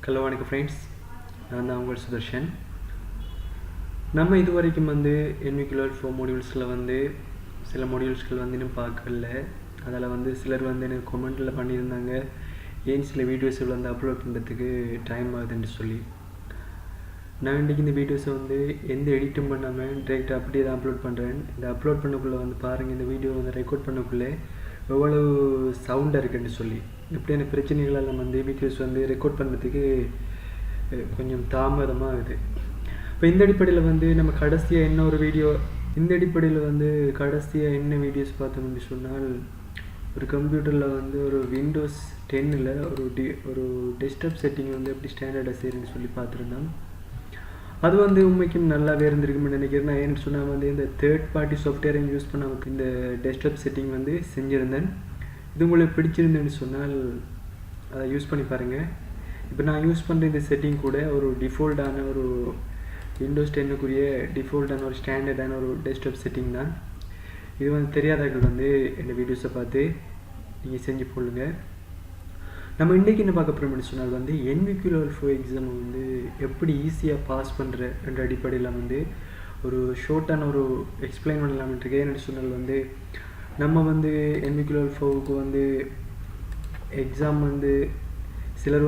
Hello வணக்கம் friends, நான் தான் உங்கள் சுதர்ஷன். நம்ம இது வரைக்கும் NVQ Level 4 மாடியூல்ஸில் சில மாடியூல்ஸ்கள் இன்னும் பார்க்கல. அதில் சிலர் எனக்கு கமெண்ட்டில் பண்ணியிருந்தாங்க, ஏன் சில வீடியோஸை அப்லோட் பண்ணுறதுக்கு டைம் ஆகுதுன்னு சொல்லி. நான் இன்றைக்கி இந்த வீடியோஸை எந்த எடிட்டும் பண்ணாமல் டைரெக்டாக அப்படியே தான் அப்லோட் பண்ணுறேன். இந்த அப்லோட் பண்ணக்குள்ளே பாருங்கள், இந்த வீடியோ ரெக்கார்ட் பண்ணக்குள்ளே எவ்வளவு சவுண்டாக இருக்குன்னு சொல்லி. இப்படியான பிரச்சனைகளெல்லாம் வீடியோஸ் ரெக்கார்ட் பண்ணுறதுக்கு கொஞ்சம் தாமதமாக ஆகுது. இப்போ இந்த அடிப்படையில் நம்ம கடைசியாக என்ன ஒரு வீடியோ, இந்த அடிப்படையில் கடைசியாக என்ன வீடியோஸ் பார்த்தோம்னு சொன்னால், ஒரு கம்ப்யூட்டரில் ஒரு விண்டோஸ் 10ல் ஒரு டெஸ்க்டாப் செட்டிங் எப்படி ஸ்டாண்டர்டாக செய்யணும்னு சொல்லி பார்த்துருந்தோம். அது உண்மைக்கும் நல்லாவே இருந்திருக்குன்னு நினைக்கிறேன். ஏன்னு சொன்னால் இந்த தேர்ட் பார்ட்டி சாஃப்ட்வேரை யூஸ் பண்ண இந்த டெஸ்க்டாப் செட்டிங் செஞ்சுருந்தேன். இது உங்களுக்கு பிடிச்சிருந்தேன்னு சொன்னால் அதை யூஸ் பண்ணி பாருங்கள். இப்போ நான் யூஸ் பண்ணுற இந்த செட்டிங் கூட ஒரு டிஃபால்ட்டான ஒரு விண்டோஸ் 10க்குரிய டிஃபால்ட்டான ஒரு ஸ்டாண்டர்டான ஒரு டெஸ்க்டாப் செட்டிங் தான். இது தெரியாதவர்கள் இந்த வீடியோஸை பார்த்து நீங்கள் செஞ்சு போடுங்க. நம்ம இன்றைக்கி என்ன பார்க்க போகிறோம்னு சொன்னால் NVQ Level 4 எக்ஸாம் எப்படி ஈஸியாக பாஸ் பண்ணுற என்ற அடிப்படையில் ஒரு ஷார்ட்டான ஒரு எக்ஸ்பிளைன் பண்ணலாம்னு ஏன்னு சொன்னால் நம்ம NVQ Level 4க்கு எக்ஸாம் சிலர்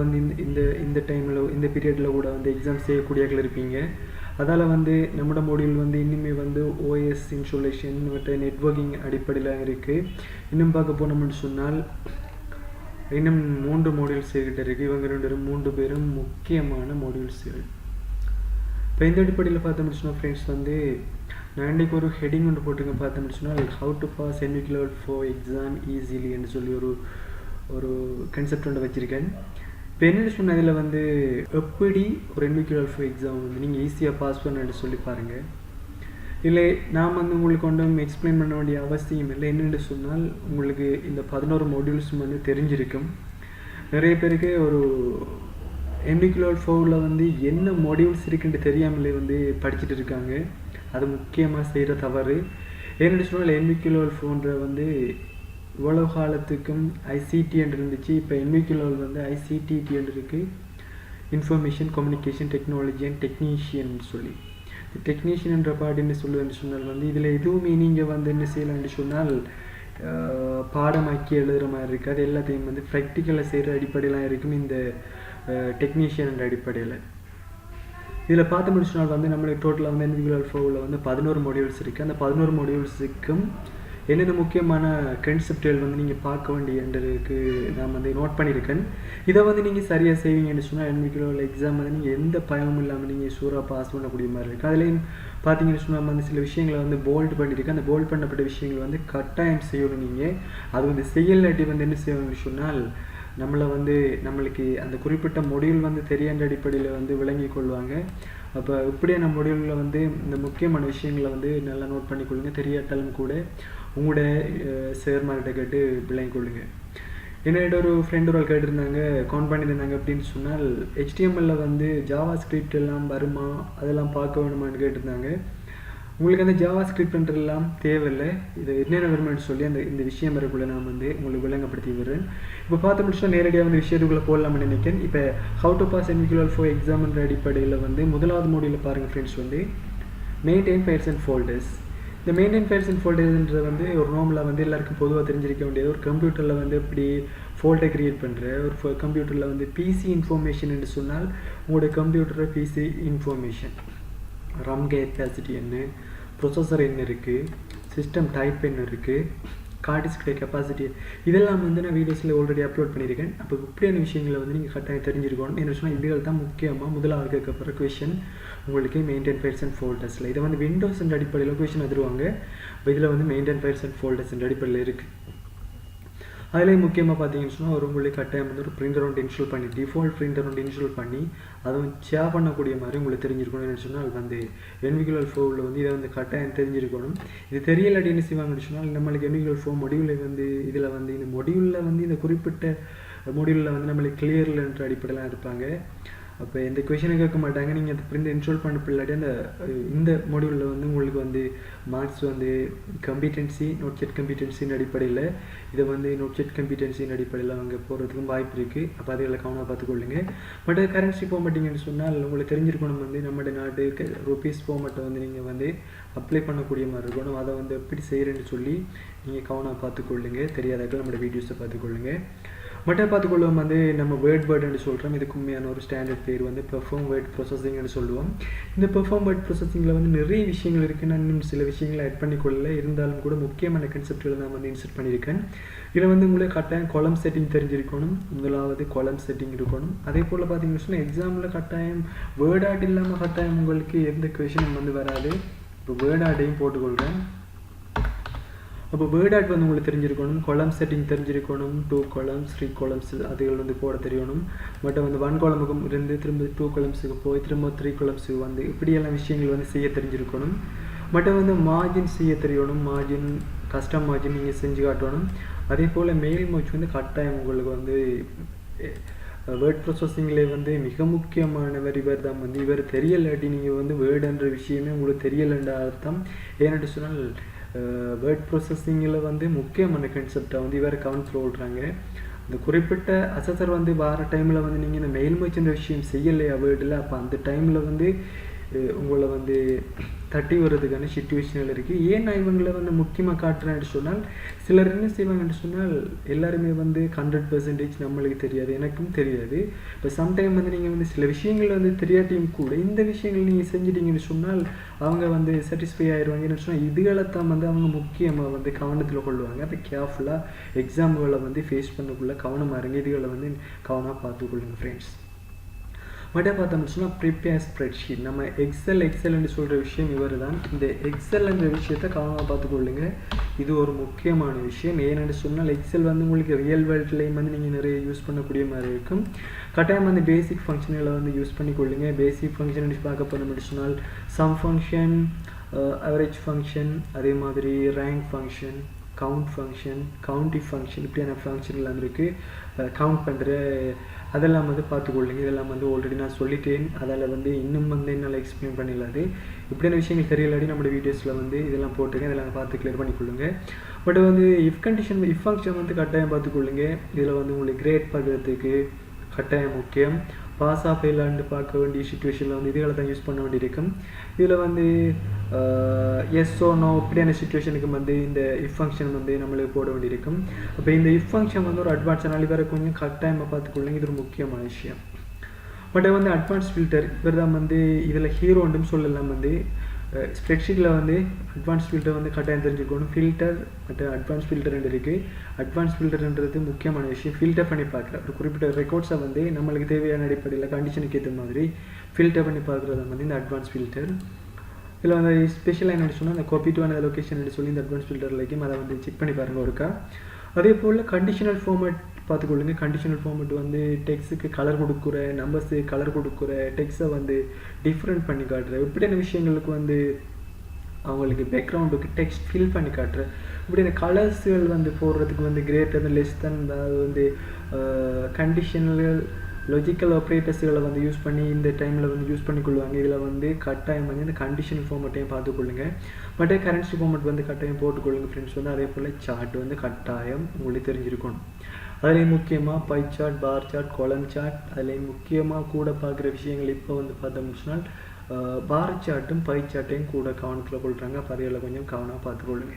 இந்த டைமில் இந்த பீரியடில் கூட எக்ஸாம் செய்யக்கூடியவர்கள் இருப்பீங்க. அதால் நம்மளோட மாடியூல் இனிமேல் ஓஎஸ் இன்ஸ்டாலேஷன் மற்ற நெட்வொர்க்கிங் அடிப்படையில் இருக்குது. இன்னும் பார்க்க போனோம்னு சொன்னால் இன்னும் 3 மாடியூல்ஸ் கிட்ட இருக்குது. இவங்க 3 பேரும் முக்கியமான மாடியூல்ஸ்கள். இப்போ இந்த அடிப்படையில் பார்த்தோம்னு சொன்னால் ஃப்ரெண்ட்ஸ் நான் இன்றைக்கி ஒரு ஹெட்டிங் ஒன்று போட்டிருக்கேன். பார்த்தோம்னு சொன்னால் how to pass NVQ Level 4 exam easily என்று சொல்லி ஒரு கன்செப்ட் ஒன்று வச்சுருக்கேன். இப்போ என்னென்னு சொன்னால் இதில் எப்படி ஒரு NVQ Level 4 எக்ஸாம் நீங்கள் ஈஸியாக பாஸ் பண்ணு சொல்லி பாருங்கள். இல்லை நான் உங்களுக்கு ஒன்றும் எக்ஸ்பிளைன் பண்ண வேண்டிய அவசியம் இல்லை. என்னென்னு சொன்னால் உங்களுக்கு இந்த 11 மாடியூல்ஸும் தெரிஞ்சிருக்கும். நிறைய பேருக்கு ஒரு NVQ Level 4ல் என்ன மாடியூல்ஸ் இருக்குன்னு தெரியாமலே படிச்சுட்டு இருக்காங்க. அது முக்கியமாக செய்கிற தவறு. என்னென்னு சொன்னால் NVQ Level 4 இவ்வளவு காலத்துக்கும் ICT என்று இருந்துச்சு. இப்போ NVQ Level ICTT என்று இருக்குது, information communication technology and technician சொல்லி. டெக்னீஷியன் என்ற பாட்டுன்னு சொல்லுவேன்னு சொன்னால் இதில் எதுவுமே நீங்கள் என்ன செய்யலாம்னு சொன்னால் பாடமாக்கி எழுதுகிற மாதிரி இருக்காது. எல்லாத்தையும் ப்ராக்டிக்கலாக செய்கிற அடிப்படையெலாம் இருக்கும் இந்த டெக்னீஷியன் என்ற அடிப்படையில். இதில் பார்த்தோம்னு சொன்னால் நம்மளுக்கு டோட்டலாக NVQ Level 4ல் 11 மாடியூல்ஸ் இருக்குது. அந்த 11 மாடியூல்ஸுக்கும் என்னென்ன முக்கியமான கன்செப்டுகள் நீங்கள் பார்க்க வேண்டியன்றதுக்கு நான் நோட் பண்ணியிருக்கேன். இதை நீங்கள் சரியாக செய்வீங்கன்னு சொன்னால் NVQ Level எக்ஸாம் நீங்கள் எந்த பயமும் இல்லாமல் நீங்கள் சூறாக பாஸ் பண்ணக்கூடிய மாதிரி இருக்குது. அதுலேயும் பார்த்தீங்கன்னு சொன்னால் சில விஷயங்களை போல்ட் பண்ணியிருக்கேன். அந்த போல்ட் பண்ணப்பட்ட விஷயங்கள் கட்டாயம் செய்யணும். நீங்கள் அது செய்யலாட்டி என்ன செய்யணும்னு சொன்னால் நம்மளுக்கு அந்த குறிப்பிட்ட மொடியூல் தெரியாத அடிப்படையில் விளங்கி கொள்வாங்க. அப்போ இப்படியான மொடியூலில் இந்த முக்கியமான விஷயங்களை நல்லா நோட் பண்ணிக்கொள்ளுங்க. தெரியாட்டாலும் கூட உங்களோட சேர்மார்கிட்ட கேட்டு விளங்கி கொள்ளுங்க. என்னோட ஒரு ஃப்ரெண்ட் ஒரு கேட்டிருந்தாங்க, கவுண்ட் பண்ணியிருந்தாங்க. அப்படின்னு சொன்னால் HTML ஜாவா ஸ்கிரிப்ட் எல்லாம் வருமா, அதெல்லாம் பார்க்க வேணுமான்னு கேட்டிருந்தாங்க. உங்களுக்கு அந்த ஜாவா ஸ்கிரிப்ட் பண்ணுறதுலாம் தேவையில்லை. இது என்னென்ன வருமானு சொல்லி இந்த விஷயம் வரக்குள்ள நான் உங்களுக்கு விளங்கப்படுத்தி விடுறேன். இப்போ பார்த்து முடிச்சா நேரடியாக விஷயத்துக்குள்ளே போடலாம்னு நினைக்கிறேன். இப்போ how to pass NVQ Level 4 எக்ஸாம்ன்ற அடிப்படையில் முதலாவது மாடியூலில் பாருங்கள் friends, maintain files and folders. இந்த மெயின்டைன் ஃபைல்ஸ் அண்ட் ஃபோல்டர்ஸ்ன்றது ஒரு நார்மலாக எல்லாருக்கும் பொதுவாக தெரிஞ்சிருக்க வேண்டியது. ஒரு கம்ப்யூட்டரில் எப்படி ஃபோல்டரை க்ரியேட் பண்ணுற, ஒரு கம்ப்யூட்டரில் PC இன்ஃபர்மேஷன் என்று சொன்னால் உங்களோட கம்ப்யூட்டரை PC இன்ஃபர்மேஷன், ரம் கெப்பாசிட்டி என்ன, ப்ரொசஸர் என்ன இருக்குது, சிஸ்டம் டைப் என்ன இருக்குது, ஹார்ட் டிஸ்க் கெப்பாசிட்டி, இதெல்லாம் நான் வீடியோஸில் ஆல்ரெடி அப்லோட் பண்ணியிருக்கேன். அப்போ இப்படியான விஷயங்களை நீங்கள் கட்டாயம் தெரிஞ்சிருக்கணும். என்ன சொன்னால் இதுகள் தான் முக்கியமாக முதலாக கேட்கப்படுற கொஷின் உங்களுக்கு மெயின்டைன் ஃபைல்ஸ் அண்ட் ஃபோல்டர்ஸில். இதை விண்டோஸ் என்ற அடிப்படையில் கொஷின் தருவாங்க. இப்போ இதில் மெயின்டைன் ஃபைல்ஸ் அண்ட் ஃபோல்டர்ஸ் என்ற அடிப்படையில் இருக்குது. அதிலே முக்கியமாக பார்த்தீங்கன்னு சொன்னால் உங்களுக்கு கட்டாயம் ஒரு பிரிண்டர் ஒன்று இன்ஸ்டால் பண்ணி, டிஃபால்ட் பிரிண்டர் ஒன்று இன்ஸ்டால் பண்ணி அதுவும் ஷேர் பண்ணக்கூடிய மாதிரி உங்களுக்கு தெரிஞ்சிருக்கணும்னு சொன்னால் NVQ Level 4ல் இதை கட்டாயம் தெரிஞ்சிருக்கணும். இது தெரியலாட்டி என்ன செய்வாங்கன்னு சொன்னால் நம்மளுக்கு NVQ Level 4 மொடியூலில் இதில் இந்த மொடியூலில் இந்த குறிப்பிட்ட மொடியூலில் நம்மளுக்கு கிளியரில் என்ற அடிப்படையெலாம் இருப்பாங்க. அப்போ இந்த கொஷினை கேட்க மாட்டாங்க. நீங்கள் அதை பிரிண்ட் இன்ஸ்டால் பண்ண பிள்ளாடி இந்த மாடியூலில் வந்து உங்களுக்கு வந்து மார்க்ஸ் வந்து கம்பிட்டன்சி நோட்செட் கம்பிட்டன்சின் அடிப்படையில் இதை வந்து நோட்செட் கம்பிட்டன்சின் அடிப்படையில் அவங்க போகிறதுக்கும் வாய்ப்பு இருக்குது. அப்போ அதில் கவனம் பார்த்துக்கொள்ளுங்க. பட் கரன்சி ஃபார்மேட்டிங்னு சொன்னால் உங்களுக்கு தெரிஞ்சிருக்கணும் வந்து நம்மளுடைய நாட்டுக்கு ருபீஸ் ஃபார்மேட்டை வந்து நீங்கள் வந்து அப்ளை பண்ணக்கூடிய மாதிரி இருக்கணும். அதை வந்து எப்படி செய்கிறேன்னு சொல்லி நீங்கள் கவனம் பார்த்துக்கொள்ளுங்க. தெரியாதாக்கள் நம்மளோட வீடியோஸை பார்த்துக்கொள்ளுங்க. மற்ற பார்த்துக்கொள்ளுவோம் வந்து நம்ம வேர்டுன்னு சொல்கிறோம். இதுக்கு உண்மையான ஒரு ஸ்டாண்டர்ட் பேர் வந்து பெர்ஃபார்ம் வேர்ட் ப்ராசஸிங்னு சொல்லுவோம். இந்த பெர்ஃபார்ம் வேர்ட் ப்ராசஸிங்கில் வந்து நிறைய விஷயங்கள் இருக்குது. நான் இன்னும் சில விஷயங்களை ஆட் பண்ணிக்கொள்ள இருந்தாலும் கூட முக்கியமான கன்செப்ட்களை நான் வந்து இன்சர்ட் பண்ணியிருக்கேன். இதில் வந்து உங்களுக்கு கட்டாயம் காலம் செட்டிங் தெரிஞ்சிருக்கணும். முதலாவது காலம் செட்டிங் இருக்கணும். அதே போல் பார்த்தீங்கன்னு சொன்னால் எக்ஸாமில் கட்டாயம் வேர்ட் ஆட் இல்லாமல் கட்டாயம் உங்களுக்கு எந்த கொஷனும் வந்து வராது. இப்போ வேர்ட் ஆட்டையும் போட்டுக்கொள்கிறேன். அப்போ வேர்ட் ஆட் வந்து உங்களுக்கு தெரிஞ்சிருக்கணும். காலம் செட்டிங் தெரிஞ்சிருக்கணும். 2 columns 3 columns அதுகள் வந்து போட தெரியணும். பட் வந்து 1 column இருந்து திரும்ப 2 columnsக்கு போய் திரும்ப 3 columnsக்கு வந்து இப்படியெல்லாம் விஷயங்கள் வந்து செய்ய தெரிஞ்சிருக்கணும். பட் வந்து மார்ஜின் செய்ய தெரியணும். மார்ஜின் கஸ்டம் மார்ஜின் நீங்கள் செஞ்சு காட்டணும். அதே போல் மெயில் மோச் வந்து கட்டாயம் உங்களுக்கு வந்து வேர்ட் ப்ராசஸிங்கில் வந்து மிக முக்கியமானவர் இவர் தான். வந்து இவர் தெரியலாட்டி நீங்கள் வந்து வேர்டுன்ற விஷயமே உங்களுக்கு தெரியலைன்ற அர்த்தம். ஏன்னு சொன்னால் வேர்ட் ப்ராசஸிங்கில் வந்து முக்கியமான கன்செப்டை வந்து இவர் கவனத்தில் விடுறாங்க. இந்த குறிப்பிட்ட அசஸர் வந்து வார டைமில் வந்து நீங்கள் இந்த மெயில் மச்சுன்ற விஷயம் செய்யலையா வேர்டில், அப்போ அந்த டைமில் வந்து உங்களை வந்து தட்டி வர்றதுக்கான சிச்சுவேஷனில் இருக்குது. ஏன் நான் இவங்களை வந்து முக்கியமாக காட்டுறேன்னு சொன்னால் சிலர் என்ன செய்வாங்கன்னு சொன்னால் எல்லாருமே வந்து 100% நம்மளுக்கு தெரியாது, எனக்கும் தெரியாது. இப்போ சம்டைம் வந்து நீங்கள் வந்து சில விஷயங்கள் வந்து தெரியாட்டியும் கூட இந்த விஷயங்கள் நீங்கள் செஞ்சிட்டிங்கன்னு சொன்னால் அவங்க வந்து சாட்டிஸ்ஃபை ஆயிடுவாங்கன்னு சொன்னால் இதுகளை தான் வந்து அவங்க முக்கியமாக வந்து கவனத்தில் கொள்வாங்க. அப்போ கேர்ஃபுல்லாக எக்ஸாம்களை வந்து ஃபேஸ் பண்ணக்குள்ள கவனமாக இருங்க. இதுகளை வந்து கவனமாக பார்த்துக்கொள்ளுங்க ஃப்ரெண்ட்ஸ். மற்ற பார்த்தோம்னு சொன்னால் ப்ரிப்பேர் ஸ்ப்ரெட்ஷீட். நம்ம எக்ஸல்னு சொல்கிற விஷயம் இவர் தான். இந்த எக்ஸல்ன்ற விஷயத்தை கவனமாக பார்த்துக்கொள்ளுங்க. இது ஒரு முக்கியமான விஷயம். ஏன்னு சொன்னால் எக்ஸல் வந்து உங்களுக்கு ரியல் வேர்ல்ட்லேயும் வந்து நீங்கள் நிறைய யூஸ் பண்ணக்கூடிய மாதிரி இருக்கும். கட்டாயம் வந்து பேசிக் ஃபங்க்ஷன்களை வந்து யூஸ் பண்ணிக்கொள்ளுங்க. பேசிக் ஃபங்க்ஷன் பார்க்க போனோம்னு சொன்னால் சம் ஃபங்க்ஷன், அவரேஜ் ஃபங்க்ஷன், அதே மாதிரி rank function, count function, county function, இப்படியான ஃபங்க்ஷன்லாம் இருக்குது. கவுண்ட் பண்ணுற அதெல்லாம் வந்து பார்த்துக்கொள்ளுங்க. இதெல்லாம் வந்து ஆல்ரெடி நான் சொல்லிட்டேன். அதில் வந்து இன்னும் வந்து என்னால் எக்ஸ்பிளைன் பண்ணிடலாது. இப்படியான விஷயங்கள் தெரியலாடி நம்மளோட வீடியோஸில் வந்து இதெல்லாம் போட்டுருக்கேன். இதெல்லாம் பார்த்து கிளியர் பண்ணிக்கொள்ளுங்க. பட் வந்து இஃப் ஃபங்க்ஷன் வந்து கட்டாயம் பார்த்துக்கொள்ளுங்க. இதில் வந்து உங்களுக்கு கிரேட் பார்க்குறதுக்கு கட்டாயம் முக்கியம். பாஸ் ஆஃப் ஃபெயிலான்னு பார்க்க வேண்டிய சிச்சுவேஷனில் வந்து இதுகளை தான் யூஸ் பண்ண வேண்டியிருக்கும். இதில் வந்து எஸ் ஓ நோ இப்படியான சிச்சுவேஷனுக்கு வந்து இந்த இஃப் ஃபங்க்ஷன் வந்து நம்மளுக்கு போட வேண்டியிருக்கும். அப்போ இந்த இஃப் ஃபங்க்ஷன் வந்து ஒரு அட்வான்ஸ் நாள் வேறு கொஞ்சம் கட்டாயமாக பார்த்துக்கொள்ளுங்க. இது ஒரு முக்கியமான விஷயம். பட் வந்து அட்வான்ஸ் ஃபில்டர் இவர் தான் வந்து இதில் ஹீரோன்னு சொல்லலாம். வந்து ஸ்ப்ரெட்ஷீட்டில் வந்து அட்வான்ஸ் ஃபில்டர் வந்து கட்டாயம் தெரிஞ்சுக்கணும். ஃபில்டர் மற்றும் அட்வான்ஸ் ஃபில்டர் இருக்குது. அட்வான்ஸ் ஃபில்டர்ன்றது முக்கியமான விஷயம். ஃபில்டர் பண்ணி பார்க்குற ஒரு குறிப்பிட்ட ரெக்கார்ட்ஸை வந்து நம்மளுக்கு தேவையான அடிப்படையில் கண்டிஷனுக்கு ஏற்ற மாதிரி ஃபில்டர் பண்ணி பார்க்குறது வந்து இந்த அட்வான்ஸ் ஃபில்டர். இதில் வந்து ஸ்பெஷலாக என்ன சொன்னால் அந்த காப்பி டு அனதர் லொக்கேஷன் சொல்லி இந்த அட்வான்ஸ் ஃபில்டர் லைக்கும் அதை வந்து செக் பண்ணி பாருங்கள் ஒருக்கா. அதே போல் கண்டிஷனல் ஃபார்மேட் பார்த்துக்கொள்ளுங்க. கண்டிஷனல் ஃபார்மேட் வந்து டெக்ஸ்ட்டுக்கு கலர் கொடுக்குற, நம்பர்ஸு கலர் கொடுக்குற, டெக்ஸ்ட்டை வந்து டிஃப்ரெண்ட் பண்ணி காட்டுற, இப்படியான விஷயங்களுக்கு வந்து அவங்களுக்கு பேக்ரவுண்டுக்கு டெக்ஸ்ட் ஃபில் பண்ணி காட்டுற, இப்படி இந்த கலர்ஸுகள் வந்து போடுறதுக்கு வந்து கிரேட்டர் லெஸ் தென் அதாவது வந்து கண்டிஷனல் லாஜிக்கல் ஆப்ரேட்டர்ஸ்களை வந்து யூஸ் பண்ணி இந்த டைமில் வந்து யூஸ் பண்ணிக்கொள்வாங்க. இதில் வந்து கட்டாயம் வந்து இந்த கண்டிஷனல் ஃபார்மேட்டையும் பார்த்துக்கொள்ளுங்க. பட் கரன்சி ஃபார்மேட் வந்து கட்டாயம் போட்டுக்கொள்ளுங்க ஃப்ரெண்ட்ஸ். வந்து அதே போல் சார்ட் வந்து கட்டாயம் உங்களுக்கு தெரிஞ்சிருக்கணும். அதுலேயும் முக்கியமாக பை சார்ட், பார் சார்ட், காலம் சார்ட், அதுலேயும் முக்கியமாக கூட பார்க்குற விஷயங்கள் இப்போ வந்து பார்த்தோம்னு சொன்னால் பார் சார்ட்டும் பை சார்ட்டையும் கூட கவனத்தில் கொள்கிறாங்க. அப்போ அதையில் கொஞ்சம் கவனமாக பார்த்துக்கொள்ளுங்க.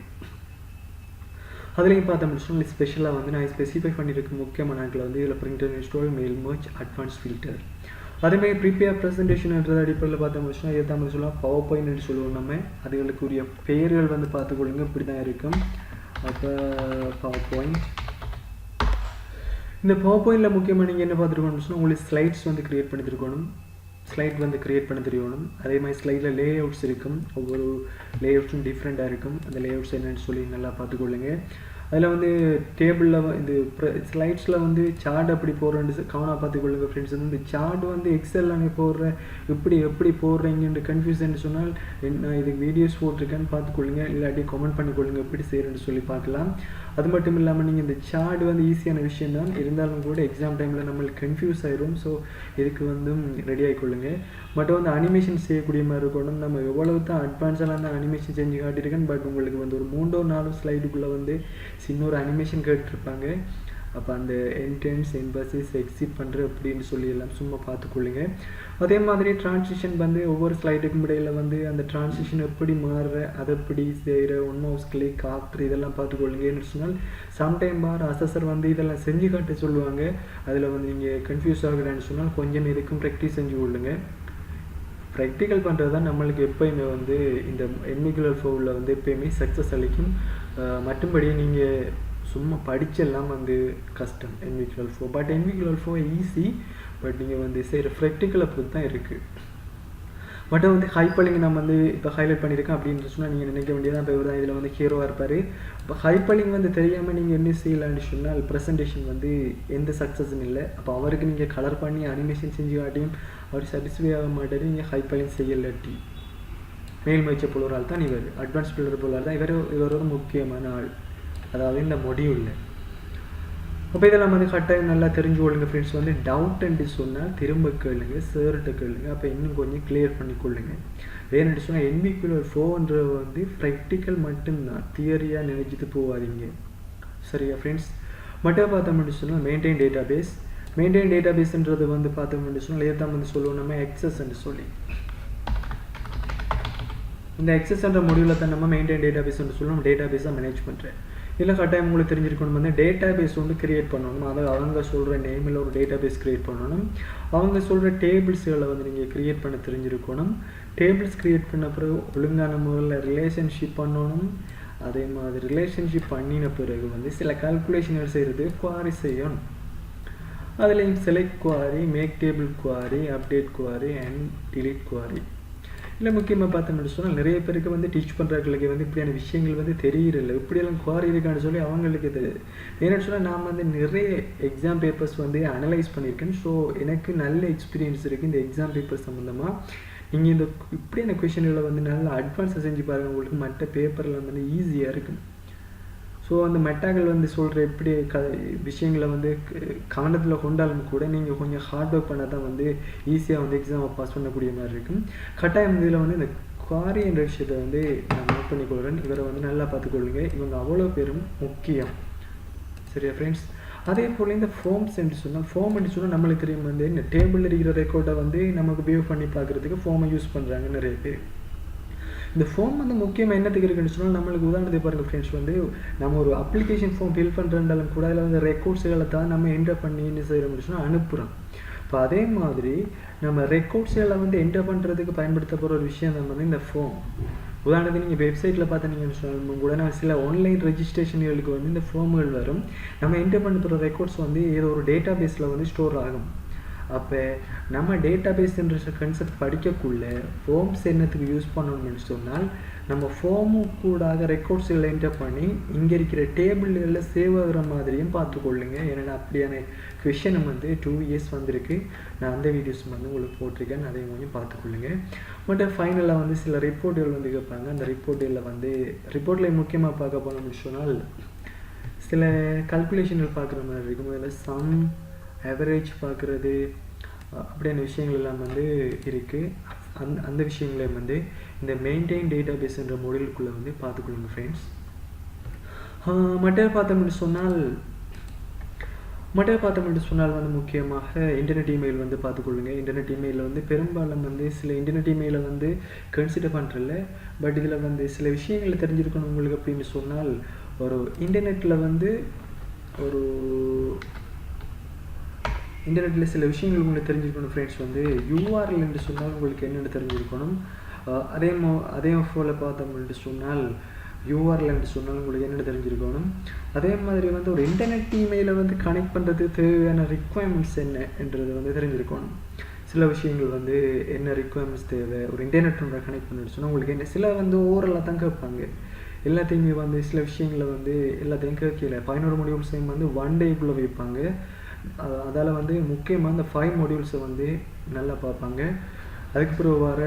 அதுலேயும் பார்த்தோம்னு சொன்னால் ஸ்பெஷலாக வந்து நான் ஸ்பெசிஃபை பண்ணியிருக்க முக்கியமான நாட்கள் வந்து இதில் printer install, mail merge, advance filter. அதேமாதிரி ப்ரிப்பேர் ப்ரெசன்டேஷன்ன்றது அடிப்படையில் பார்த்தோம்னு சொன்னால் எதாவது சொல்லலாம் பவர் பாயிண்ட்னு சொல்லுவோம் நம்ம. அதுகளுக்குரிய பெயர்கள் வந்து பார்த்துக்கொள்ளுங்க. இப்படி தான் இருக்கும். அப்போ பவர் பாயிண்ட், இந்த பவர் பாயிண்டில் முக்கியமாக நீங்கள் என்ன பார்த்துருக்கணும்னு சொன்னால் உங்களுக்கு ஸ்லைட்ஸ் வந்து க்ரியேட் பண்ணி தருக்கணும். ஸ்லைட் வந்து க்ரியேட் பண்ண தெரியணும். அதே மாதிரி ஸ்லைடில் லே அவுட்ஸ் இருக்கும். ஒவ்வொரு லே அவுட்ஸும் டிஃப்ரெண்ட்டாக இருக்கும். அந்த லே அவுட்ஸ் என்னென்னு சொல்லி நல்லா பார்த்துக்கொள்ளுங்க. அதில் வந்து டேபிளில் இது ஸ்லைட்ஸில் வந்து சார்ட் அப்படி போடுறேன்னு கவனம் பார்த்துக்கொள்ளுங்க ஃப்ரெண்ட்ஸ். வந்து இந்த சார்ட் வந்து எக்ஸலில் நீ போடுறேன் எப்படி போடுறீங்கன்ற கன்ஃபியூஷன் சொன்னால் நான் இதுக்கு வீடியோஸ் போட்டிருக்கேன்னு பார்த்துக்கொள்ளுங்க. இல்லாட்டி கமெண்ட் பண்ணிக்கொள்ளுங்க எப்படி செய்கிறேன்னு சொல்லி பார்க்கலாம். அது மட்டும் இல்லாமல் நீங்கள் இந்த சார்ட் வந்து ஈஸியான விஷயம் தான், இருந்தாலும் கூட எக்ஸாம் டைமில் நம்மளுக்கு கன்ஃபியூஸ் ஆயிரும். ஸோ இதுக்கு வந்து ரெடி ஆகிக்கொள்ளுங்க. பட் வந்து அனிமேஷன் செய்யக்கூடிய மாதிரி இருக்கணும். நம்ம எவ்வளவு தான் அட்வான்ஸாக அந்த அனிமேஷன் செஞ்சு காட்டியிருக்கேன், பட் உங்களுக்கு வந்து ஒரு 3-4 ஸ்லைடுக்குள்ளே வந்து சின்ன ஒரு அனிமேஷன் கேட்டிருப்பாங்க. அப்போ அந்த என்ட்ரன்ஸ் எம்பசிஸ் எக்ஸிட் பண்ணுற அப்படின்னு சொல்லி எல்லாம் சும்மா பார்த்துக்கொள்ளுங்க. அதே மாதிரி டிரான்சிஷன் வந்து ஒவ்வொரு ஸ்லைடுக்கும் இடையில் வந்து அந்த டிரான்சிஷன் எப்படி மாறுற, அதை எப்படி செய்கிற, ஒன் மவுஸ் கிளிக் ஆஃப்டர் இதெல்லாம் பார்த்துக்கொள்ளுங்க. என்ன சொன்னால் சம்டைம் அசஸர் வந்து இதெல்லாம் செஞ்சு காட்ட சொல்லுவாங்க. அதில் வந்து நீங்கள் கன்ஃபியூஸ் ஆகுறேன்னு சொன்னால் கொஞ்சம் இதுக்கும் ப்ராக்டிஸ் செஞ்சு கொள்ளுங்க. ப்ராக்டிக்கல் பண்ணுறது தான் நம்மளுக்கு எப்போயுமே வந்து இந்த NVQ Level 4 வந்து எப்போயுமே சக்ஸஸ் அளிக்கும். மற்றபடி நீங்கள் சும்மா படிச்செல்லாம் வந்து கஷ்டம் NVQ Level 4. But NVQ Level 4 easy, but நீங்கள் வந்து செய்கிற ப்ராக்டிக்கலை பொறுத்து தான் இருக்குது. பட் வந்து ஹைப்பர்லிங்க் நம்ம வந்து இப்போ ஹைலைட் பண்ணியிருக்கேன் அப்படின்னு சொன்னால் நீங்கள் நினைக்க வேண்டியதான், இப்போ இவர் தான் இதில் வந்து ஹீரோவாக இருப்பார். இப்போ ஹைப்பர்லிங்க் வந்து தெரியாமல் நீங்கள் என்ன செய்யலான்னு சொன்னால் ப்ரெசன்டேஷன் வந்து எந்த சக்ஸஸும் இல்லை. அப்போ அவருக்கு நீங்கள் கலர் பண்ணி அனிமேஷன் செஞ்சு காட்டியும் அவர் சாட்டிஸ்ஃபை ஆக மாட்டார். நீங்கள் ஹைப்பர்லிங்க் செய்யலாட்டி மேல் முயற்சி போல ஒரு ஆள் தான் இவர், அட்வான்ஸ் பில்டர் போல தான் இவர் ஒரு முக்கியமான ஆள், அதாவது இந்த மொடியூலில். அப்போ இதெல்லாம் வந்து கட்டாயம் நல்லா தெரிஞ்சு கொள்ளுங்க ஃப்ரெண்ட்ஸ். வந்து டவுட்டுன்ட்டு சொன்னால் திரும்ப கேளுங்க, சேர்கிட்ட கேளுங்க. அப்போ இன்னும் கொஞ்சம் கிளியர் பண்ணி கொள்ளுங்க. ஏன்னு சொன்னால் NVQ Level 4 வந்து ப்ராக்டிக்கல் மட்டும்தான், தியரியாக நினைச்சிட்டு போகாதீங்க. சரியா ஃப்ரெண்ட்ஸ்? மட்டும் பார்த்தோம்னு சொன்னால் மெயின்டைன் டேட்டா பேஸ்ன்றது வந்து பார்த்தோம்னு சொன்னால் ஏதான் வந்து சொல்லுவோம் நம்ம எக்ஸஸ்ன்னு சொல்லி. இந்த எக்ஸஸ்ன்ற மொடியூலில் தான் நம்ம மெயின்டைன் டேட்டா பேஸ்ன்னு சொல்லுவோம். டேட்டா பேஸாக மேனேஜ் பண்ணுறேன். இல்லை கட்டாயம் உங்களுக்கு தெரிஞ்சிருக்கணும் வந்து டேட்டா பேஸ் வந்து கிரியேட் பண்ணணும். அதாவது அவங்க சொல்கிற நேமில் ஒரு டேட்டா பேஸ் கிரியேட் பண்ணணும். அவங்க சொல்கிற டேபிள்ஸ்களை வந்து நீங்கள் கிரியேட் பண்ண தெரிஞ்சிருக்கணும். டேபிள்ஸ் கிரியேட் பண்ண பிறகு ஒழுங்கான முறையில் ரிலேஷன்ஷிப் பண்ணணும். அதே மாதிரி ரிலேஷன்ஷிப் பண்ணின பிறகு வந்து சில கால்குலேஷன்கள் செய்கிறது குவாரி செய்யணும். அதுலேயும் select query, make table query, update query and delete query. இல்லை முக்கியமாக பார்த்தோம்னு சொன்னால் நிறைய பேருக்கு வந்து டீச் பண்ணுறவங்களுக்கு வந்து இப்படியான விஷயங்கள் வந்து தெரியல. இப்படியெல்லாம் குவாரி இருக்கான்னு சொல்லி அவங்களுக்கு தெரியுது. ஏன்னு சொன்னால் நான் வந்து நிறைய எக்ஸாம் பேப்பர்ஸ் வந்து அனலைஸ் பண்ணியிருக்கேன். ஸோ எனக்கு நல்ல எக்ஸ்பீரியன்ஸ் இருக்குது இந்த எக்ஸாம் பேப்பர் சம்மந்தமாக. நீங்கள் இந்த இப்படியான கொஷின்களை வந்து நல்லா அட்வான்ஸாக செஞ்சு பாருங்கள், உங்களுக்கு மற்ற பேப்பரில் வந்து ஈஸியாக இருக்கும். ஸோ அந்த மெட்டாக்கள் வந்து சொல்கிற எப்படி விஷயங்களை வந்து கவனத்தில் கொண்டாலும் கூட நீங்கள் கொஞ்சம் ஹார்ட் ஒர்க் பண்ணால் தான் வந்து ஈஸியாக வந்து எக்ஸாமை பாஸ் பண்ணக்கூடிய மாதிரி இருக்கும். கட்டாயம் இதில் வந்து இந்த குவாரி என்ற விஷயத்தை வந்து நான் நோட் பண்ணிக்கொள்கிறேன். இவரை வந்து நல்லா பார்த்துக்கொள்ளுங்க. இவங்க அவ்வளோ பேரும் முக்கியம். சரியா ஃப்ரெண்ட்ஸ்? அதே போல் இந்த ஃபார்ம்ஸ் என்று சொன்னால் நம்மளுக்கு தெரியும் வந்து இந்த டேபிளில் இருக்கிற ரெக்கார்டை வந்து நமக்கு வியூ பண்ணி பார்க்குறதுக்கு ஃபார்மை யூஸ் பண்ணுறாங்க நிறைய பேர். இந்த ஃபார்ம் வந்து முக்கியமாக என்னத்துக்கு இருக்குன்னு சொன்னால் நம்மளுக்கு உதாரணத்தை பாருங்கள் ஃப்ரெண்ட்ஸ், வந்து நம்ம ஒரு அப்ளிகேஷன் ஃபார்ம் ஃபில் பண்ணுறதாலும் கூட அதில் வந்து ரெக்கார்ட்ஸுகளை தான் நம்ம என்டர் பண்ணி என்ன செய்கிறோம்னு சொன்னால் அனுப்புகிறோம். இப்போ அதே மாதிரி நம்ம ரெக்கார்ட்ஸுகளை வந்து என்டர் பண்ணுறதுக்கு பயன்படுத்த போகிற ஒரு விஷயம் தான் வந்து இந்த ஃபார்ம். உதாரணத்துக்கு நீங்கள் வெப்சைட்டில் பார்த்தீங்கன்னு சொன்னாலும் கூட நான் சில ஆன்லைன் ரெஜிஸ்ட்ரேஷன்களுக்கு வந்து இந்த ஃபார்முகள் வரும். நம்ம என்டர் பண்ண போகிற ரெக்கார்ட்ஸ் வந்து ஏதோ ஒரு டேட்டா பேஸில் வந்து ஸ்டோர் ஆகும். அப்போ நம்ம டேட்டா பேஸ்ன்ற கன்செப்ட் படிக்கக்குள்ள ஃபார்ம்ஸ் என்னத்துக்கு யூஸ் பண்ணணும்னு சொன்னால் நம்ம ஃபார்மு கூடாக ரெக்கார்ட்ஸுகளை என்டர் பண்ணி இங்கே இருக்கிற டேபிள்களில் சேவ் ஆகிற மாதிரியும் பார்த்துக்கொள்ளுங்க. ஏன்னா அப்படியான கொஷின் வந்து 2 years வந்திருக்கு. நான் அந்த வீடியோஸ் வந்து உங்களுக்கு போட்டிருக்கேன், அதையும் கொஞ்சம் பார்த்துக்கொள்ளுங்க. பட் ஃபைனலாக வந்து சில ரிப்போர்ட்டுகள் வந்து கேட்பாங்க. அந்த ரிப்போர்ட்டில் முக்கியமாக பார்க்க போனோம்னு சொன்னால் சில கல்குலேஷன்கள் பார்க்குற மாதிரி இருக்கும். அதில் சம் ஆவரேஜ் பார்க்குறது அப்படியான விஷயங்கள் எல்லாம் வந்து இருக்குது. அந்த விஷயங்களையும் வந்து இந்த மெயின்டைன் டேட்டா பேஸ்ன்ற மொடியூலுக்குள்ளே வந்து பார்த்துக்கொள்ளுங்க ஃப்ரெண்ட்ஸ். மற்ற பார்த்தோம்னு சொன்னால் வந்து முக்கியமாக இன்டர்நெட் இமெயில் வந்து பார்த்துக்கொள்ளுங்க. இன்டர்நெட் இமெயிலில் வந்து பெரும்பாலும் வந்து சில இன்டர்நெட் இமெயிலை வந்து கன்சிடர் பண்ணுறதில்ல. பட் இதில் வந்து சில விஷயங்களை தெரிஞ்சிருக்கணும் உங்களுக்கு அப்படின்னு சொன்னால், ஒரு இன்டர்நெட்டில் சில விஷயங்கள் உங்களுக்கு தெரிஞ்சிருக்கணும் ஃப்ரெண்ட்ஸ். வந்து URL என்று சொன்னால் உங்களுக்கு என்னென்னு தெரிஞ்சிருக்கணும். அதே போல் பார்த்தோம்னு சொன்னால் URL என்று சொன்னால் உங்களுக்கு என்னென்னு தெரிஞ்சிருக்கணும். அதே மாதிரி வந்து ஒரு இன்டர்நெட் இமெயிலை வந்து கனெக்ட் பண்ணுறதுக்கு தேவையான ரிக்குவயர்மெண்ட்ஸ் என்ன என்றது வந்து தெரிஞ்சிருக்கணும். சில விஷயங்கள் வந்து என்ன ரிக்குவயர்மெண்ட்ஸ் தேவை, ஒரு இன்டர்நெட் ஒன்றை கனெக்ட் பண்ணணும்னு சொன்னால் உங்களுக்கு என்ன சில வந்து ஓரலாக தான் கேட்பாங்க. எல்லாத்தையுமே வந்து சில விஷயங்களை வந்து எல்லாத்தையும் கேட்கல. 11 மாடியூல்ஸையும் வந்து 1 டேக்குள்ளே வைப்பாங்க. அதால் வந்து முக்கியமாக இந்த 5 மாடியூல்ஸை வந்து நல்லா பார்ப்பாங்க. அதுக்கு பிறகு வர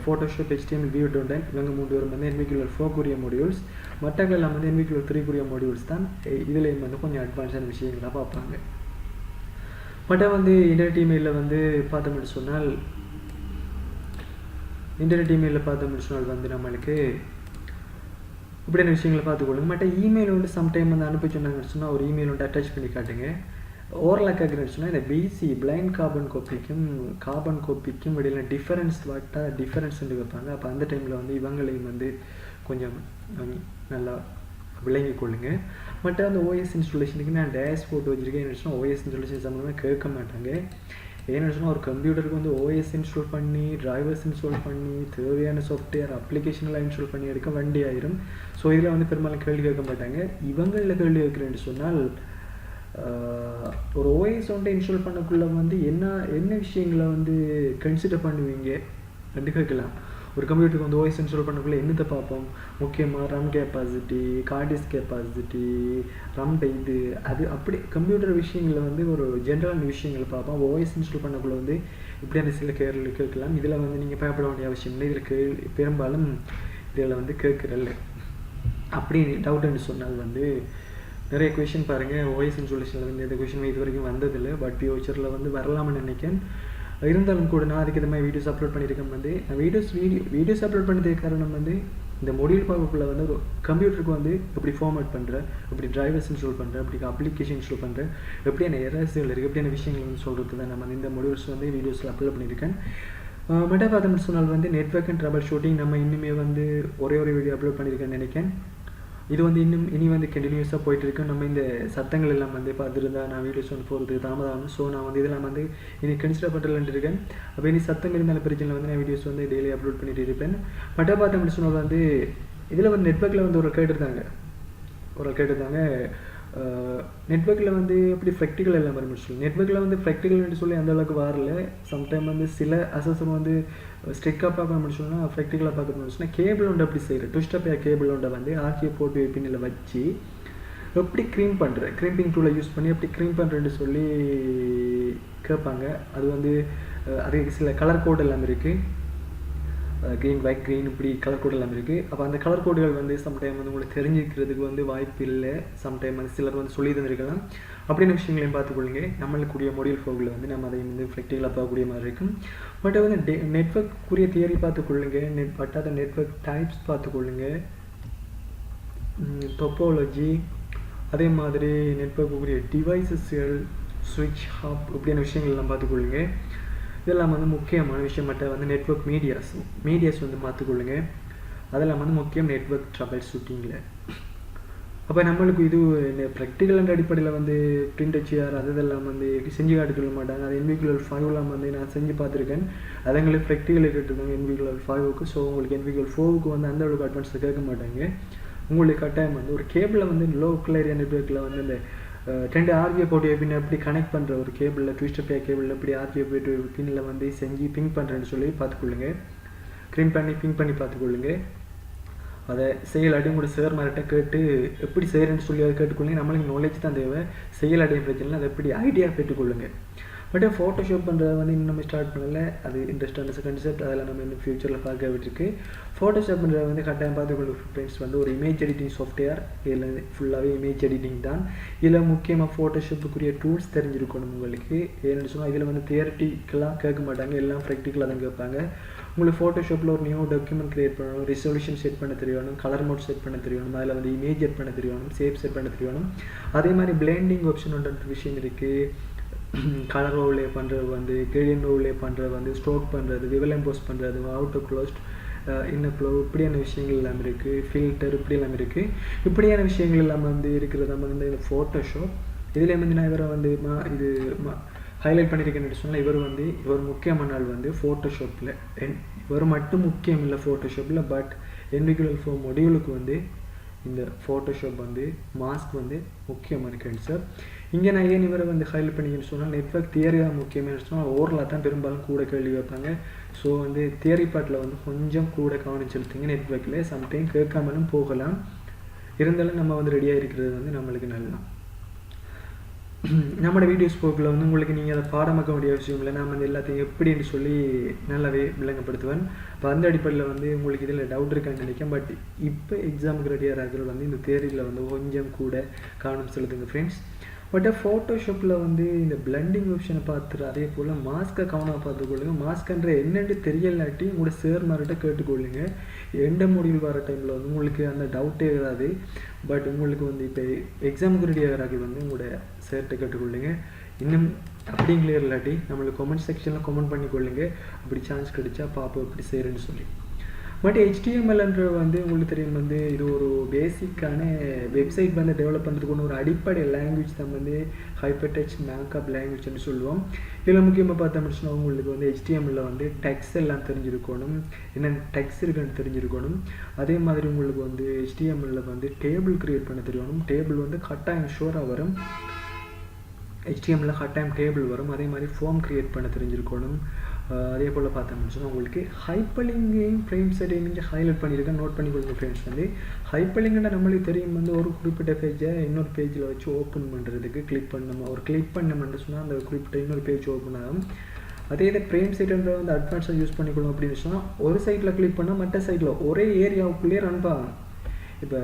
ஃபோட்டோஷாப் HTML வியூ டொண்டன் இவங்க 3 பேரும் வந்து NVQ Level 4 மாடியூல்ஸ். மற்றவர்களெல்லாம் வந்து NVQ Level 3 மாடியூல்ஸ் தான். இதுலேயும் வந்து கொஞ்சம் அட்வான்ஸான விஷயங்களாக பார்ப்பாங்க. பட் வந்து இன்டர்நெட் இமெயிலில் வந்து பார்த்தோம்னு சொன்னால் வந்து நம்மளுக்கு இப்படியான விஷயங்களை பார்த்துக்கொள்ளுங்க. மற்ற இமெயில் வந்து சம்டைம் வந்து அனுப்பி சொன்னாங்கன்னு சொன்னால் ஒரு இமெயில் வந்து அட்டாச் பண்ணி காட்டுங்க. ஓரலாக கேட்குறேன்னு சொன்னால் இந்த பிசி பிளைண்ட் கார்பன் காப்பிக்கும் இடையில டிஃபரன்ஸ்ன்னு வைப்பாங்க. அப்போ அந்த டைமில் வந்து இவங்களையும் வந்து கொஞ்சம் நல்லா விளங்கி கொள்ளுங்க. மற்ற அந்த ஓஎஸ் இன்ஸ்டாலேஷனுக்கு நான் டேஷ் போட்டு வச்சுருக்கேன். என்ன சொன்னால் ஓஎஸ் இன்ஸ்டாலேஷன் சம்மந்தமாக கேட்க மாட்டாங்க. ஏன்னு சொன்னால் ஒரு கம்ப்யூட்டருக்கு வந்து ஓஎஸ் இன்ஸ்டால் பண்ணி டிரைவர்ஸ் இன்ஸ்டால் பண்ணி தேவையான சாஃப்ட்வேர் அப்ளிகேஷன்லாம் இன்ஸ்டால் பண்ணி எடுக்க வண்டி ஆயிரும். ஸோ இதில் வந்து பெரும்பாலும் கேள்வி கேட்க மாட்டாங்க. இவங்களில் கேள்வி கேட்குறேன்னு சொன்னால் ஒரு ஓஎஸ் வந்து இன்ஸ்டால் பண்ணக்குள்ளே வந்து என்ன விஷயங்களை வந்து கன்சிடர் பண்ணுவீங்க ரெண்டு கேட்கலாம். ஒரு கம்ப்யூட்டருக்கு வந்து ஓஎஸ் இன்ஸ்டால் பண்ணக்குள்ளே என்னத்தை பார்ப்போம்? முக்கியமாக ரம் கேப்பாசிட்டி, கார்டிஸ் கேப்பாசிட்டி, ரம் இது அது அப்படி கம்ப்யூட்டர் விஷயங்களில் வந்து ஒரு ஜென்ரலான விஷயங்களை பார்ப்போம். ஓஎஸ் இன்ஸ்டால் பண்ணக்குள்ளே வந்து இப்படியான சில கேள்வி கேட்கலாம். இதில் வந்து நீங்கள் பயப்பட வேண்டிய அவசியம் இல்லை. இதில் பெரும்பாலும் இதில் வந்து கேட்குறல்ல அப்படி டவுட்டுன்னு சொன்னால் வந்து நிறைய கொஷின் பாருங்கள். ஓஎஸ் இன்ஸ்டாலேஷனில் வந்து எந்த கொஷினுமே இது வரைக்கும் வந்ததில்லை. பட் ஃபியூச்சரில் வந்து வரலாம்னு நினைக்கிறேன். இருந்தாலும் கூட நான் அதுக்கு இந்த மாதிரி வீடியோஸ் அப்லோட் பண்ணியிருக்கேன். வந்து நான் வீடியோஸ் அப்லோட் பண்ணதுக்கு காரணம் வந்து இந்த மொடியூல் பார்க்கக்குள்ள வந்து ஒரு கம்ப்யூட்டருக்கு வந்து எப்படி ஃபார்மேட் பண்ணுறேன், எப்படி டிரைவர்ஸ் இன்ஸ்டால் பண்ணுறேன், எப்படி அப்ளிகேஷன் இன்ஸ்டால் பண்ணுறேன், எப்படியான எரர்ஸ்கள் இருக்குது, எப்படியான விஷயங்கள் வந்து சொல்கிறது தான் நம்ம இந்த மொடியூல்ஸ் வந்து வீடியோஸில் அப்லோட் பண்ணியிருக்கேன். மட்டும் பார்த்தோம்னு சொன்னால் வந்து நெட்வொர்க் அண்ட் ட்ரபிள் ஷூட்டிங் நம்ம இன்னுமே வந்து ஒரே வீடியோ அப்லோட் பண்ணியிருக்கேன்னு நினைக்கிறேன். இது வந்து இனி வந்து கண்டினியூஸாக போயிட்டுருக்கு. நம்ம இந்த சத்தங்கள் எல்லாம் வந்து பார்த்துருந்தா நான் வீடியோஸ் வந்து போகிறது தாமதம். ஸோ நான் வந்து இதெல்லாம் வந்து இனி கன்சிடர் பண்ணுறேன்ட்டு இருக்கேன். அப்போ இனி சத்தம் இருந்தாலும் பிரச்சனை வந்து நான் வீடியோஸ் வந்து டெய்லி அப்லோட் பண்ணிட்டு இருப்பேன். மட்டும் பார்த்தோம்னு சொன்னால் வந்து இதில் வந்து நெட்வொர்க்கில் வந்து ஒரு கேட்டிருந்தாங்க நெட்வொர்க்கில் வந்து எப்படி ப்ராக்டிக்கல் எல்லாம் வரும் சொல்லி. நெட்வொர்க்கில் வந்து ப்ராக்டிக்கல்னு சொல்லி அந்தளவுக்கு வரல. சம்டைம் வந்து சில அசஸர் வந்து ஸ்ட்ரிக்காக பார்க்க சொன்னால் ப்ராக்டிக்கலாக பார்க்க சொன்னால் கேபிள் ஒன்று எப்படி செய்கிற டுஸ்டப்பே கேபிள் ஒன்றை வந்து ஆர்கியை போட்டு பின்னில் வச்சு எப்படி க்ரீம்பிங் டூலை யூஸ் பண்ணி எப்படி க்ரீம் பண்ணுறேன்னு சொல்லி கேட்பாங்க. அது வந்து அதுக்கு சில கலர் கோட் எல்லாம் இருக்குது. க்ரீன் ஒயிட் க்ரீன் இப்படி கலர் கோட் எல்லாம் இருக்குது. அப்போ அந்த கலர் கோடுகள் வந்து சம்டைம் வந்து உங்களுக்கு தெரிஞ்சுக்கிறதுக்கு வந்து வாய்ப்பு இல்லை. சம்டைம் வந்து சிலர் வந்து சொல்லி தந்திருக்கலாம். அப்படின்னு விஷயங்களையும் பார்த்துக்கொள்ளுங்க. நம்மளுக்குரிய மொடியூல் 4 வந்து நம்ம அதை வந்து ப்ராக்டிக்கலாக பார்க்கக்கூடிய மாதிரி இருக்கும். பட் வந்து நெட்வொர்க்குரிய தியரி பார்த்துக்கொள்ளுங்க. பட் நெட்வொர்க் டைப்ஸ் பார்த்துக்கொள்ளுங்க, டொப்போலஜி, அதே மாதிரி நெட்வொர்க்குரிய டிவைசஸ்கள், ஸ்விட்ச் ஹப் இப்படியான விஷயங்கள் எல்லாம் பார்த்துக்கொள்ளுங்க. இதெல்லாம் வந்து முக்கியமான விஷயம். மட்டும் வந்து நெட்வொர்க் மீடியாஸ் வந்து பார்த்துக்கொள்ளுங்க. அதெல்லாம் வந்து முக்கியம் நெட்வொர்க் ட்ரபிள் ஷூட்டிங்கில். அப்போ நம்மளுக்கு இது ப்ராக்டிக்கல் அடிப்படையில் வந்து பிரிண்ட் வச்சியார் அதெல்லாம் வந்து செஞ்சு காட்டி சொல்ல மாட்டாங்க. அது NVQ Level 5 வந்து நான் செஞ்சு பார்த்துருக்கேன். அது எங்களுக்கு ப்ராக்டிக்கல் கேட்டுருக்காங்க NVQ Level 5க்கு. ஸோ உங்களுக்கு NVQ Level 4க்கு வந்து அந்த அளவுக்கு அட்வான்ஸில் கேட்க மாட்டாங்க. உங்களுக்கு கட்டாயம் வந்து ஒரு கேபிளில் வந்து லோக்கல் ஏரியா நெட்வொர்க்கில் வந்து இந்த 2 RVA போட்டு பின்ன எப்படி கனெக்ட் பண்ணுற ஒரு கேபிளில் ட்விஸ்டர் பே கேபிளில் எப்படி RVA போய்ட்டு பின்னில் வந்து செஞ்சு பிங்க் பண்ணுறேன்னு சொல்லி பார்த்துக்கொள்ளுங்க. க்ரீன் பண்ணி பிங்க் பண்ணி பார்த்துக்கொள்ளுங்க. அதை செயலாடையும் கூட சேர் மாதிரிட்ட கேட்டு எப்படி செய்கிறேன்னு சொல்லி அதை கேட்டுக்கொள்ளுங்க. நம்மளுக்கு நாலேஜ் தான் தேவை. செயலாடையும் பிரச்சனை அதை எப்படி ஐடியா பெற்றுக்கொள்ளுங்க. பட் ஃபோட்டோஷாப் பண்ணுறத வந்து இன்னும் நம்ம ஸ்டார்ட் பண்ணலை. அது இன்ட்ரெஸ்டான கன்செப்ட். அதெல்லாம் நம்ம இன்னும் ஃபியூச்சரில் பார்க்க விட்டுருக்கு. ஃபோட்டோஷாப் பண்ணுறத வந்து கட்டாயம் பார்த்துக்கொள்ள ஃப்ரெண்ட்ஸ் வந்து ஒரு இமேஜ் எடிட்டிங் சாஃப்ட்வேர். இதில் ஃபுல்லாகவே இமேஜ் எடிட்டிங் தான். இதில் முக்கியமாக ஃபோட்டோஷாப்புக்குரிய டூல்ஸ் தெரிஞ்சிருக்கணும் உங்களுக்கு. ஏன்னு சொன்னால் இதில் வந்து தியரட்டிக்கலாக கேட்க மாட்டாங்க, எல்லாம் ப்ராக்டிக்கலாக தான் கேட்பாங்க. உங்களுக்கு ஃபோட்டோஷாப்பில் ஒரு நியூ டாக்குமெண்ட் க்ரியேட் பண்ணணும், ரிசல்யூஷன் செட் பண்ண தெரியணும், கலர் மோட் செட் பண்ண தெரியணும், அதில் வந்து இமேஜ் செட் பண்ண தெரியணும், ஷேப் செட் பண்ண தெரியணும். அதே மாதிரி பிளெண்டிங் ஆப்ஷன் ஒன்ற விஷயம் இருக்குது. கலர் ஓவர்லே பண்ணுறது வந்து, கிரேடியன்ட் ஓவர்லே பண்ணுறது வந்து, ஸ்ட்ரோக் பண்ணுறது, விவல் எம்போஸ் பண்ணுறது, அவுட்டோ க்ளோஸ்ட், இன்னர் க்ளோ இப்படியான விஷயங்கள் எல்லாம் இருக்குது. ஃபில்டர் இப்படி எல்லாம் இருக்குது. இப்படியான விஷயங்கள் எல்லாம் வந்து இருக்கிறது நம்ம வந்து இந்த ஃபோட்டோஷாப். இதில் வந்து நான் இவரை வந்து ஹைலைட் பண்ணியிருக்கேன்னு சொன்னால் இவர் முக்கியமான நாள் வந்து ஃபோட்டோஷாப்பில். இவர் மட்டும் முக்கியம் இல்லை ஃபோட்டோஷாப்பில். பட் NVQ Level 4 மொடியூலுக்கு வந்து இந்த ஃபோட்டோஷாப் வந்து மாஸ்க் வந்து முக்கியமான கேன்சர். இங்கே நான் ஏன் இவரை வந்து ஹைலைட் பண்ணிக்கன்னு சொன்னால் நெட்வொர்க் தியரியாக முக்கியமான சொன்னால் ஓரலாக தான் பெரும்பாலும் கூட கேள்வி வைப்பாங்க. ஸோ வந்து தியரி பாட்டில் வந்து கொஞ்சம் கூட கவனம் செலுத்துங்க. நெட்வொர்க்கில் சம்டைம் கேட்காமலும் போகலாம். இருந்தாலும் நம்ம வந்து ரெடியாக இருக்கிறது வந்து நம்மளுக்கு நல்லா. நம்மளோட வீடியோஸ் போக்கில் வந்து உங்களுக்கு நீங்கள் அதை பாடமாக்க வேண்டிய அவசியம் இல்லை. நான் வந்து எல்லாத்தையும் எப்படின்னு சொல்லி நல்லாவே விளங்கப்படுத்துவேன். இப்போ அந்த அடிப்படையில் வந்து உங்களுக்கு இதில் டவுட் இருக்கான்னு நினைக்கிறேன். பட் இப்போ எக்ஸாமுக்கு ரெடியாக இருக்கிறது வந்து இந்த தேரியில் வந்து கொஞ்சம் கூட கவனம் செலுத்துங்க ஃப்ரெண்ட்ஸ். பட் ஃபோட்டோஷாப்பில் வந்து இந்த பிளண்டிங் ஆப்ஷனை பார்த்துட்டு அதே போல் மாஸ்க்கை கவனமாக பார்த்துக்கொள்ளுங்க. மாஸ்க்ன்ற என்னென்னு தெரியலாட்டி உங்களோட சார் மாதிரிட்ட கேட்டுக்கொள்ளுங்க. எந்த முடிவில் வர டைமில் வந்து உங்களுக்கு அந்த டவுட்டே வராது. பட் உங்களுக்கு வந்து இப்போ எக்ஸாமுக்கு ரெடி ஆகிறாங்க வந்து உங்களோட சார்கிட்ட கேட்டுக்கொள்ளுங்க. இன்னும் அப்படியும் கிளியர் இல்லாட்டி நம்மளுக்கு கமெண்ட் செக்ஷனில் கமெண்ட் பண்ணிக்கொள்ளுங்க. அப்படி சான்ஸ் கிடைச்சா பார்ப்போம் எப்படி செய்கிறேன்னு சொல்லி. பட் HTMLன்ற வந்து உங்களுக்கு தெரியும் வந்து இது ஒரு பேசிக்கான வெப்சைட் வந்து டெவலப் பண்ணுறதுக்கு ஒரு அடிப்படை லாங்குவேஜ் தான் வந்து ஹைப்பர் டெக்ஸ்ட் மேக்கப் லாங்குவேஜ்னு சொல்லுவோம். இதில் முக்கியமாக பார்த்தோம்னா உங்களுக்கு வந்து HTML வந்து டெக்ஸ்ட் எல்லாம் தெரிஞ்சிருக்கணும், என்னென்ன டெக்ஸ்ட் இருக்குன்னு தெரிஞ்சிருக்கணும். அதே மாதிரி உங்களுக்கு வந்து HTML வந்து டேபிள் க்ரியேட் பண்ண தெரியணும். டேபிள் வந்து கட்டாயம் ஷோராக வரும். HTML கட்டாயம் டேபிள் வரும். அதே மாதிரி ஃபார்ம் க்ரியேட் பண்ண தெரிஞ்சிருக்கணும். அதே போல் பார்த்தோம்னு சொன்னால் உங்களுக்கு ஹைப்பர்லிங்கையும் ஃப்ரேம் செட்டையும் நீங்கள் ஹைலைட் பண்ணியிருக்கேன், நோட் பண்ணிக்கொள்ளுங்க ஃப்ரெண்ட்ஸ். வந்து ஹைப்பர்லிங்க்னா நம்மளுக்கு தெரியும் வந்து ஒரு குறிப்பிட்ட பேஜை இன்னொரு பேஜில் வச்சு ஓப்பன் பண்ணுறதுக்கு கிளிக் பண்ணணும். ஒரு கிளிக் பண்ணோம்னு சொன்னால் அந்த குறிப்பிட்ட இன்னொரு பேஜ் ஓப்பன் ஆகும். அதே இதை ஃப்ரேம் செட்ன்ற வந்து அட்வான்ஸாக யூஸ் பண்ணிக்கணும் அப்படின்னு சொன்னால் ஒரு சைட்டில் கிளிக் பண்ணால் மற்ற சைட்டில் ஒரே ஏரியாவுக்குள்ளேயே ரன் ஆகும். இப்போ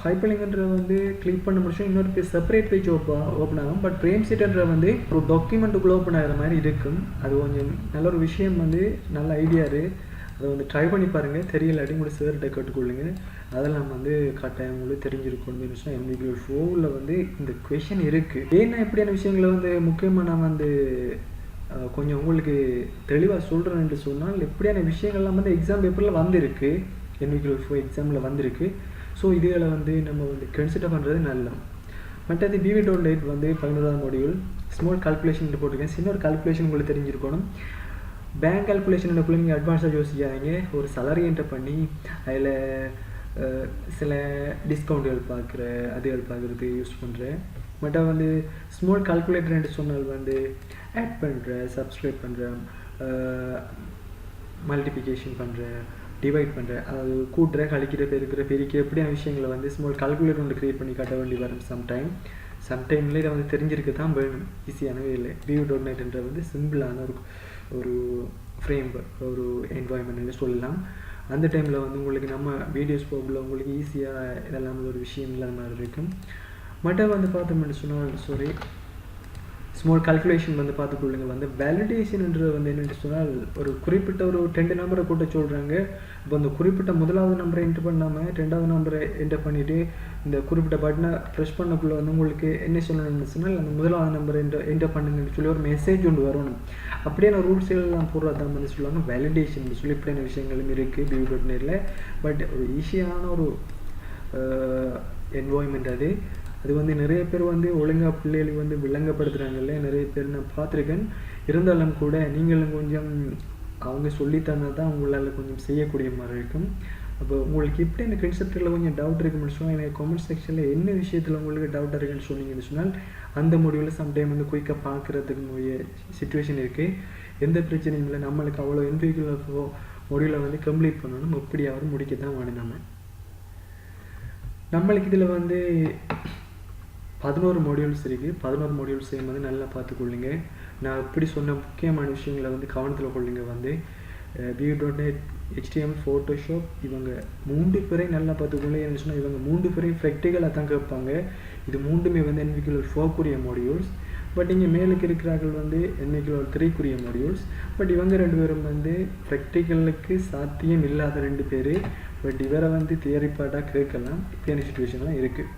ஹைப்பர்லிங்க்ன்ற வந்து கிளிக் பண்ண முடிச்சோம் இன்னொரு பேஜ் செப்பரேட் பேஜ் ஓப்பன் ஆகும். பட் ஃப்ரேம் செட்ன்ற வந்து ஒரு டாக்குமெண்ட்டுக்குள்ளே ஓப்பன் ஆகிற மாதிரி இருக்கும். அது கொஞ்சம் நல்ல ஒரு விஷயம் வந்து நல்ல ஐடியாரு. அதை வந்து ட்ரை பண்ணி பாருங்கள். தெரியலாட்டி கூட சார்கிட்ட கேட்டுக்கொள்ளுங்க. அதெல்லாம் வந்து கட்டாயம் உங்களுக்கு தெரிஞ்சிருக்கணும்னு சொன்னால் NVQ 4 வந்து இந்த கொஷின் இருக்குது. ஏன்னா இப்படியான விஷயங்களை வந்து முக்கியமாக நான் வந்து கொஞ்சம் உங்களுக்கு தெளிவாக சொல்கிறேன்னு சொன்னால் எப்படியான விஷயங்கள்லாம் வந்து எக்ஸாம் பேப்பரில் வந்திருக்கு, NVQ 4 எக்ஸாமில் வந்திருக்கு. ஸோ இதில் வந்து நம்ம வந்து கன்சிடர் பண்ணுறது நல்லா. மற்றது BV.8 வந்து 11வது மாடியூல் ஸ்மால் கால்குலேஷன் போட்டிருக்கேன். சின்ன ஒரு கால்குலேஷன் உங்களுக்கு தெரிஞ்சிருக்கணும். பேங்க் கால்குலேஷனுக்குள்ளே நீங்கள் அட்வான்ஸாக யோசிக்காதீங்க. ஒரு சலரி என்டர் பண்ணி அதில் சில டிஸ்கவுண்ட்டுகள் அதுகள் பார்க்குறது யூஸ் பண்ணுறேன். பட் வந்து ஸ்மால் கால்குலேட்டர்ன்னு சொன்னால் வந்து ஆட் பண்ணுறேன், சப்ஸ்கிரைப் பண்ணுறேன், மல்டிப்ளிகேஷன் பண்ணுறேன், டிவைட் பண்ணுறேன், அதாவது கூட்டுற கழிக்கிற பெருக்கிற எப்படியான விஷயங்களை வந்து ஸ்மால் கால்குலேட்டர் ஒன்று க்ரியேட் பண்ணி காட்ட வேண்டி வரும். சம்டைமில் இதை வந்து தெரிஞ்சிருக்க தான் வேணும். ஈஸியானவே இல்லை. BV.8 வந்து சிம்பிளான ஒரு ஃப்ரேம் ஒரு என்வாயன்மெண்ட்னு சொல்லலாம். அந்த டைமில் வந்து உங்களுக்கு நம்ம வீடியோஸ் போகல உங்களுக்கு ஈஸியாக இதெல்லாம் ஒரு விஷயம் இல்லாத மாதிரி இருக்கும். மட்டும் வந்து பார்த்தோம்னு சொன்னால் ஸ்மால் கால்குலேஷன் வந்து பார்த்துக்கொள்ளுங்க. வந்து வேலிடேஷன்ன்றது வந்து என்னென்னு சொன்னால் ஒரு குறிப்பிட்ட ஒரு 10 நம்பரை கூட்ட சொல்கிறாங்க. இப்போ அந்த குறிப்பிட்ட முதலாவது நம்பரை என்டர் பண்ணாமல் 2வது நம்பரை என்டர் பண்ணிவிட்டு இந்த குறிப்பிட்ட பட்டனை ப்ரெஸ் பண்ணக்குள்ளே வந்து உங்களுக்கு என்ன சொல்லணும்னு சொன்னால் அந்த முதலாவது நம்பரை என்டர் பண்ணுங்கன்னு சொல்லி ஒரு மெசேஜ் ஒன்று வரணும். அப்படியான ரூல்ஸ்கள்லாம் போடுறதான் வந்து சொல்லுவாங்க வேலிடேஷன் சொல்லி. இப்படியான விஷயங்களும் இருக்குது BV.8. பட் ஒரு ஈஸியான ஒரு என்வாய்மெண்ட் அது வந்து நிறைய பேர் வந்து ஒழுங்காக பிள்ளைகளுக்கு வந்து விளங்கப்படுத்துகிறாங்கல்ல, நிறைய பேர் நான் பார்த்துருக்கேன். இருந்தாலும் கூட நீங்களும் கொஞ்சம் அவங்க சொல்லித்தந்தால் தான் உங்களால் கொஞ்சம் செய்யக்கூடிய மாதிரி இருக்கும். அப்போ உங்களுக்கு எப்படி இந்த கன்செப்டில் கொஞ்சம் டவுட் இருக்குன்னு சொன்னால் எனக்கு கமெண்ட் செக்ஷனில் என்ன விஷயத்தில் உங்களுக்கு டவுட்டாக இருக்குன்னு சொன்னீங்கன்னு சொன்னால் அந்த முடிவில் சம்டைம் வந்து குயிக்காக பார்க்குறதுக்கு முடிய சிச்சுவேஷன் இருக்குது. எந்த பிரச்சனையும் இல்லை. நம்மளுக்கு அவ்வளோ NVQ முடிவில் வந்து கம்ப்ளீட் பண்ணணும். எப்படியாவது முடிக்க தான் வேணும். நம்மளுக்கு இதில் வந்து 11 மாடியூல்ஸ் இருக்குது. 11 மாடியூல்ஸையும் வந்து நல்லா பார்த்துக்கொள்ளுங்க. நான் இப்படி சொன்ன முக்கியமான விஷயங்களை வந்து கவனத்தில் கொள்ளுங்க. வந்து BV.8, HTML, ஃபோட்டோஷாப் இவங்க 3 பேரையும் நல்லா பார்த்துக்கொள்ளுங்க. என்ன சொன்னால் இவங்க 3 பேரையும் ப்ராக்டிக்கலாக தான் கேட்பாங்க. இது 3மே வந்து NVQ 4 மாடியூல்ஸ். பட் இங்கே மேலுக்கு இருக்கிறார்கள் வந்து NVQ 3 மாடியூல்ஸ். பட் இவங்க 2 பேரும் வந்து ப்ராக்டிக்கலுக்கு சாத்தியம் இல்லாத 2 பேர். பட் இவரை வந்து தியரி பாட்டாக கேட்கலாம். இப்படியான சுச்சுவேஷன்லாம் இருக்குது.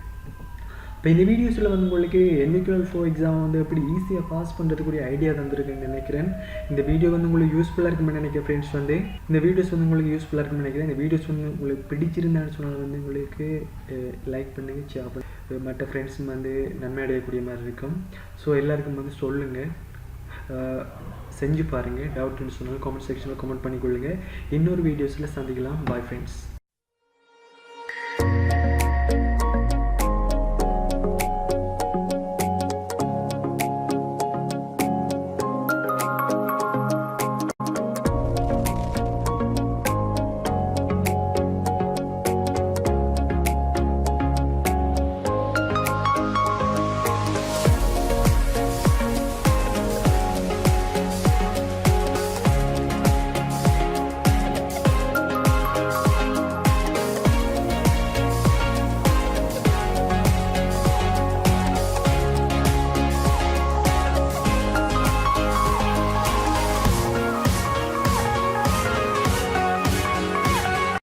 இப்போ இந்த வீடியோஸில் வந்து உங்களுக்கு NVQ 4 எக்ஸாம் வந்து எப்படி ஈஸியாக பாஸ் பண்ணுறதுக்குரிய ஐடியா தந்துருக்குன்னு நினைக்கிறேன். இந்த வீடியோ வந்து உங்களுக்கு யூஸ்ஃபுல்லாக இருக்குன்னு நினைக்கிறேன் ஃப்ரெண்ட்ஸ். வந்து இந்த வீடியோஸ் வந்து உங்களுக்கு யூஸ்ஃபுல்லாக இருக்குன்னு நினைக்கிறேன். இந்த வீடியோஸ் வந்து உங்களுக்கு பிடிச்சிருந்தான்னு சொன்னால் வந்து உங்களுக்கு லைக் பண்ணுங்கள், ஷேர் பண்ணுங்கள். மற்ற ஃப்ரெண்ட்ஸும் வந்து நன்மை அடையக்கூடிய மாதிரி இருக்கும். ஸோ எல்லாருக்கும் வந்து சொல்லுங்கள், செஞ்சு பாருங்கள். டவுட்னு சொன்னாலும் கமெண்ட் செக்ஷனில் கமெண்ட் பண்ணிக்கொள்ளுங்கள். இன்னொரு வீடியோஸில் சந்திக்கலாம். Bye friends.